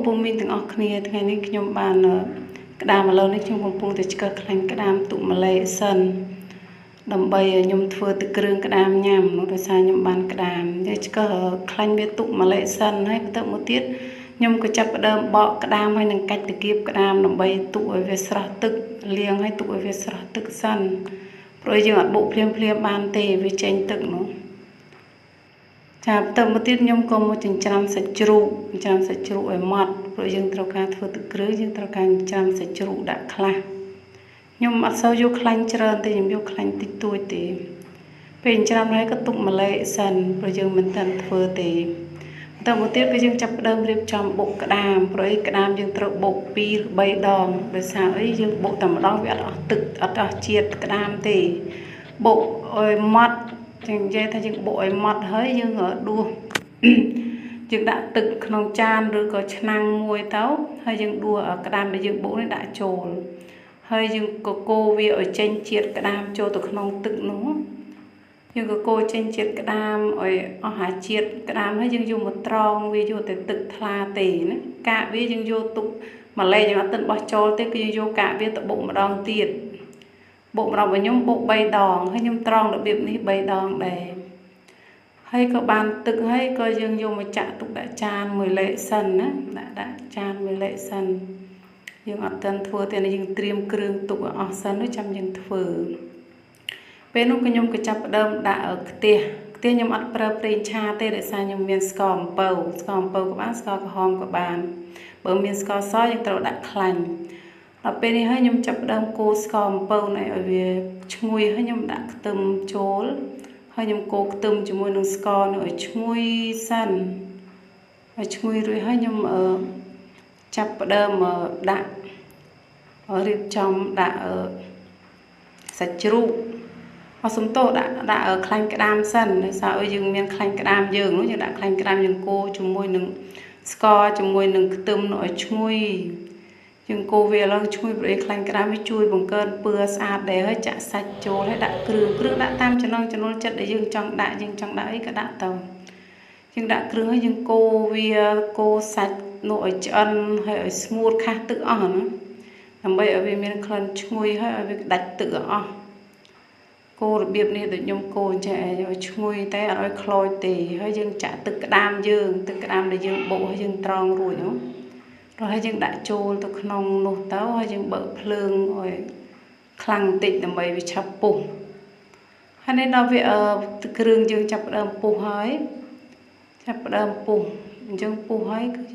ពុំមានទាំងអស់គ្នាថ្ងៃនេះខ្ញុំបានក្តាមឥឡូវនេះខ្ញុំកំពុងតែឆ្កឹះខ្លាញ់ក្តាមទុកម្លេសិនដើម្បីខ្ញុំធ្វើទឹកគ្រឿងក្តាមញ៉ាំដោយសារខ្ញុំបានក្តាមតែឆ្កឹះខ្លាញ់វាទុកម្លេសិនហើយបន្ទាប់មកទៀតខ្ញុំក៏ចាប់ផ្ដើមបកក្តាមហើយនឹងកាច់តាគៀបក្តាមដើម្បីទុកឲ្យវាស្រស់ទឹកលាងឲ្យទុកឲ្យវាស្រស់ទឹកសិនព្រោះយើងអត់បុកភ្លាមបានទេវាចេញទឹកនោះចាបន្ទាប់មកទៀតខ្ញុំក៏មកចិញ្ច្រាំសាច់ជ្រូកឲ្យម៉ត់ព្រោះយើងត្រូវការធ្វើទឹកគ្រឿងយើងត្រូវការចិញ្ច្រាំសាច់ជ្រូកដាក់ខ្លះខ្ញុំអត់សូវយកខ្លាញ់ច្រើនទេខ្ញុំយកខ្លាញ់តិចតួចទេពេលចិញ្ច្រាំហើយក៏ទុកម្លេសិនព្រោះយើងមិនទាន់ធ្វើទេបន្ទាប់មកទៀតគឺយើងចាប់ផ្ដើមរៀបចំបុកក្តាមព្រោះក្តាមយើងត្រូវបុក2ឬ3ដងដោយសារអីយើងបុកតែម្ដងវាអត់អស់ទឹកអត់អស់ជាតិក្តាមទេបុកឲ្យម៉ត់ចឹងនិយាយថាយើងបុកឲ្យម៉ត់ហើយយើងដួសយើងដាក់ទឹកក្នុងចានឬក៏ឆ្នាំងមួយទៅហើយយើងដួសក្តាមដែលយើងបុកនេះដាក់ចូលហើយយើងកកូរវាឲ្យចេញជាតិក្តាមចូលទៅក្នុងទឹកនោះយើងកកូរចេញជាតិក្តាមឲ្យអស់អាជាតិក្តាមហើយយើងយកមកត្រងវាយកតែទឹកថ្លាទេណាកាកវាយើងយកទុកម្លេយើងអត់ទិនបោះចូលទេគឺយើងយកកាកវាទៅបុកម្ដងទៀតបុកម្ដងរបស់ខ្ញុំបុក3ដងហើយខ្ញុំត្រងរបៀបនេះ3ដងដែរហើយក៏បានទឹកហើយក៏យើងយកមកចាក់ទុកដាក់ចានមួយលេខសិនណាដាក់ចានមួយលេខសិនយើងអត់ទាន់ធ្វើទេយើងត្រៀមគ្រឿងទុកឲ្យអស់សិនចាំយើងធ្វើពេលនោះខ្ញុំក៏ចាប់ផ្ដើមដាក់ខ្ទះខ្ញុំអត់ប្រើប្រេងឆាទេដោយសារខ្ញុំមានស្ករអំពៅក៏បានស្ករក្រហមក៏បានបើមានស្ករសយើងត្រូវដាក់ខ្លាញ់ដល់ពេលនេះហើយខ្ញុំចាប់ផ្ដើមកូរស្ករអំពៅនេះឲ្យវាឈ្ងុយហើយខ្ញុំដាក់ខ្ទឹមចូលហើយខ្ញុំកូរខ្ទឹមជាមួយនឹងស្ករនោះឲ្យឈ្ងុយសិនហើយឈ្ងុយរួចហើយខ្ញុំចាប់ផ្ដើមដាក់រៀបចំដាក់សាច់ជ្រូកអត់សំទោដាក់ខ្លាញ់ក្តាមសិនដោយសារឲ្យយើងមានខ្លាញ់ក្តាមយើងនោះយើងដាក់ខ្លាញ់ក្តាមយើងកូរជាមួយនឹងស្ករជាមួយនឹងខ្ទឹមនោះឲ្យឈ្ងុយយើងកូរវាឡើងឈ្ងុយព្រោះខ្លាញ់ក្តាមវាជួយបង្កើនពឿស្អាតដែរហើយចាក់សាច់ចូលហើយដាក់គ្រឿងដាក់តាមចំណង់ចំណូលចិត្តដែលយើងចង់ដាក់អីក៏ដាក់ទៅយើងដាក់គ្រឿងហើយយើងកូរវាកូរសាច់នោះឲ្យឆ្អិនហើយឲ្យស្ងួតខាស់ទឹកអស់ណាដើម្បីឲ្យវាមានក្លិនឈ្ងុយហើយឲ្យវាដាច់ទឹកអស់កូររបៀបនេះដូចខ្ញុំកូរចេះឲ្យឈ្ងុយតែអត់ឲ្យខ្លោចទេហើយយើងចាក់ទឹកក្តាមដែលយើងបុកហើយយើងត្រងរួចហ្នឹងហើយយើងដាក់ចូលទៅក្នុងនោះទៅហើយយើងបើកភ្លើងឲ្យខ្លាំងបន្តិចដើម្បីវាឆាប់ពុះហើយដល់វាគ្រឿងយើងចាប់ផ្ដើមពុះហើយអញ្ចឹងពុះហើយគឺ